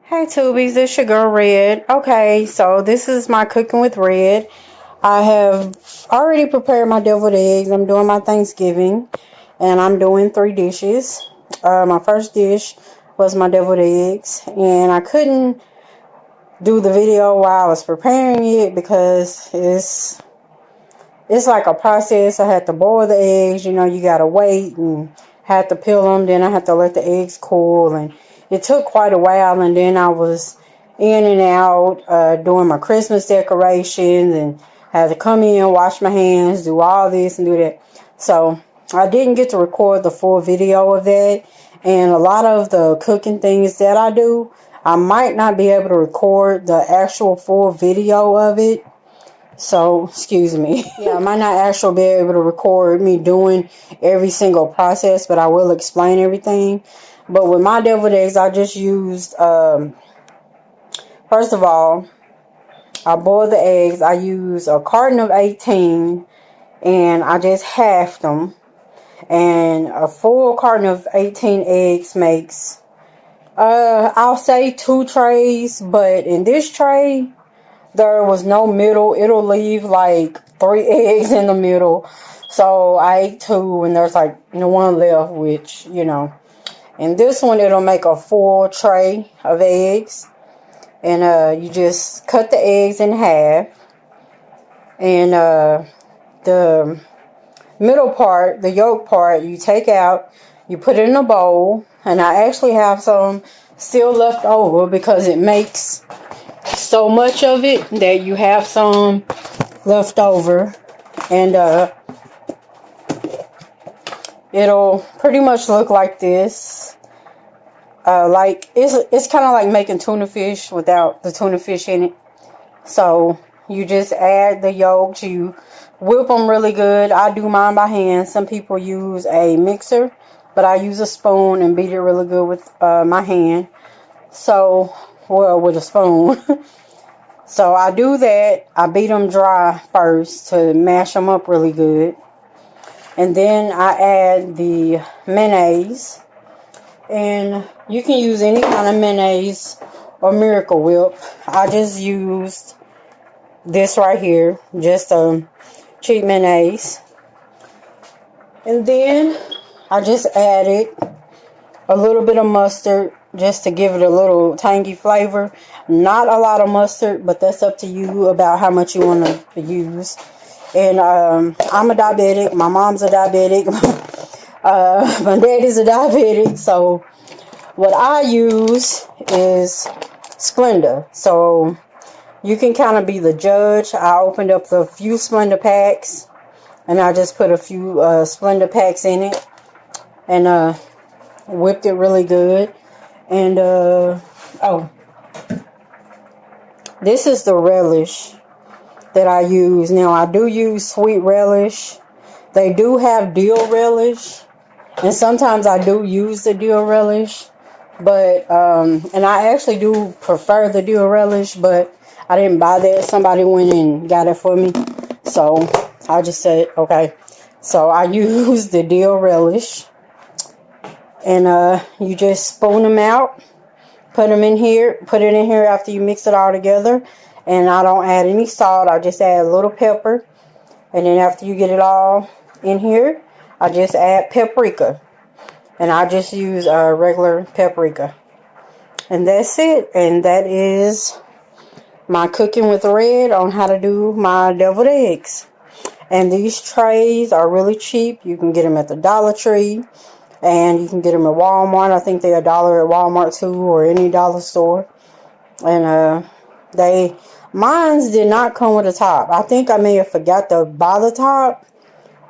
Hey Tubies, this your girl Red. Okay, so this is my cooking with Red. I have already prepared my deviled eggs. I'm doing my Thanksgiving, and I'm doing 3 dishes. My first dish was my deviled eggs, and I couldn't do the video while I was preparing it because it's like a process. I had to boil the eggs. You know, you gotta wait and had to peel them. Then I had to let the eggs cool, and it took quite a while. And then I was in and out doing my Christmas decorations and had to come in, wash my hands, do all this and do that. So I didn't get to record the full video of that. And a lot of the cooking things that I do, I might not be able to record the actual full video of it. So, excuse me. Yeah, I might not actually be able to record me doing every single process, but I will explain everything. But with my deviled eggs, I just used, first of all, I boiled the eggs. I used a carton of 18, and I just halved them. And a full carton of 18 eggs makes, I'll say 2 trays, but in this tray, there was no middle. It'll leave like 3 eggs in the middle. So I ate 2 and there's like 1 left, which, you know. And this one, it'll make a full tray of eggs. And you just cut the eggs in half. And the middle part, the yolk part, you take out. You put it in a bowl. And I actually have some still left over because it makes so much of it that you have some left over. And it'll pretty much look like this. Like it's kind of like making tuna fish without the tuna fish in it. So you just add the yolks, you whip them really good. I do mine by hand. Some people use a mixer, but I use a spoon and beat it really good with my hand. So, well, with a spoon. So I do that. I beat them dry first to mash them up really good. And then I add the mayonnaise. And you can use any kind of mayonnaise or Miracle Whip. I just used this right here. Just a cheap mayonnaise. And then I just added a little bit of mustard just to give it a little tangy flavor. Not a lot of mustard, but that's up to you about how much you want to use. And I'm a diabetic. My mom's a diabetic. My daddy's a diabetic. So what I use is Splenda. So you can kind of be the judge. I opened up the few Splenda packs. And I just put a few Splenda packs in it. And whipped it really good. And oh, this is the relish that I use. Now I do use sweet relish. They do have dill relish, and sometimes I do use the dill relish, but and I actually do prefer the dill relish, but I didn't buy that. Somebody went and got it for me, so I just said okay. So I use the dill relish. And you just spoon them out, put them in here, put it in here after you mix it all together. And I don't add any salt, I just add a little pepper. And then after you get it all in here, I just add paprika. And I just use regular paprika. And that's it. And that is my cooking with Red on how to do my deviled eggs. And these trays are really cheap. You can get them at the Dollar Tree. And you can get them at Walmart. I think they're $1 at Walmart too, or any dollar store. And mine did not come with a top. I think I may have forgot to buy the top.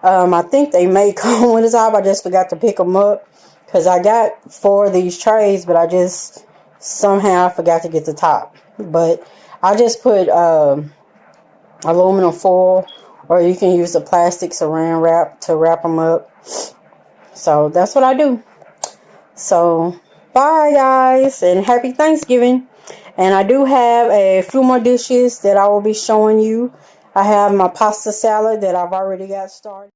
I think they may come with a top. I just forgot to pick them up because I got 4 of these trays, but I just somehow forgot to get the top. But I just put aluminum foil, or you can use the plastic saran wrap to wrap them up. So that's what I do. So bye guys, and happy Thanksgiving. And I do have a few more dishes that I will be showing you. I have my pasta salad that I've already got started.